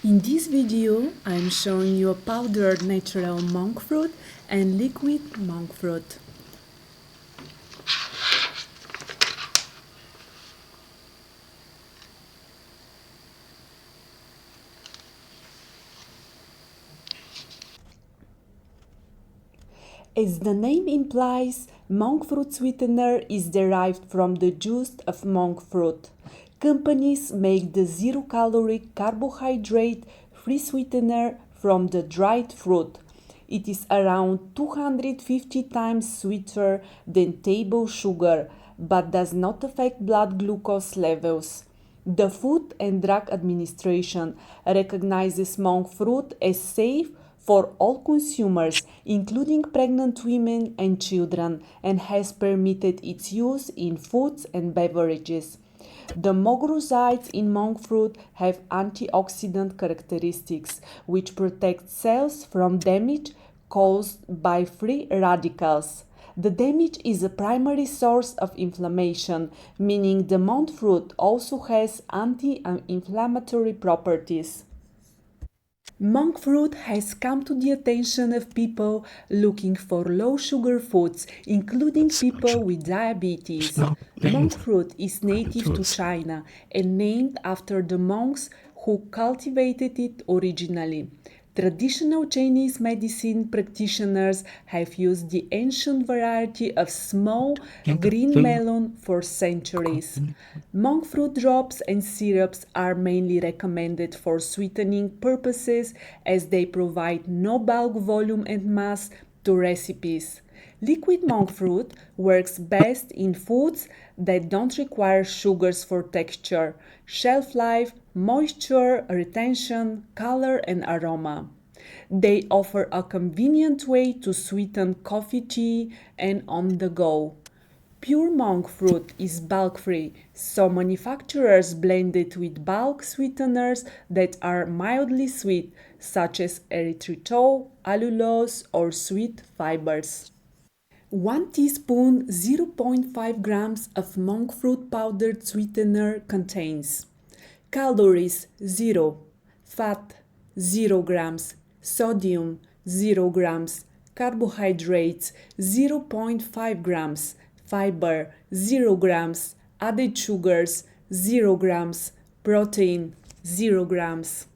In this video, I'm showing you a powdered natural monk fruit and liquid monk fruit. As the name implies, monk fruit sweetener is derived from the juice of monk fruit. Companies make the zero-calorie, carbohydrate-free sweetener from the dried fruit. It is around 250 times sweeter than table sugar, but does not affect blood glucose levels. The Food and Drug Administration recognizes monk fruit as safe for all consumers, including pregnant women and children, and has permitted its use in foods and beverages. The mogrosides in monk fruit have antioxidant characteristics, which protect cells from damage caused by free radicals. The damage is a primary source of inflammation, meaning the monk fruit also has anti-inflammatory properties. Monk fruit has come to the attention of people looking for low-sugar foods, including people with diabetes. Monk fruit is native to China and named after the monks who cultivated it originally. Traditional Chinese medicine practitioners have used the ancient variety of small green melon for centuries. Monk fruit drops and syrups are mainly recommended for sweetening purposes as they provide no bulk volume and mass to recipes. Liquid monk fruit works best in foods that don't require sugars for texture, shelf life, moisture, retention, color, and aroma. They offer a convenient way to sweeten coffee, tea, and on the go. Pure monk fruit is bulk-free, so manufacturers blend it with bulk sweeteners that are mildly sweet, such as erythritol, allulose, or sweet fibers. 1 teaspoon 0.5 grams of monk fruit powdered sweetener contains calories 0, fat 0 grams, sodium 0 grams, carbohydrates 0.5 grams, fiber 0 grams, added sugars 0 grams, protein 0 grams.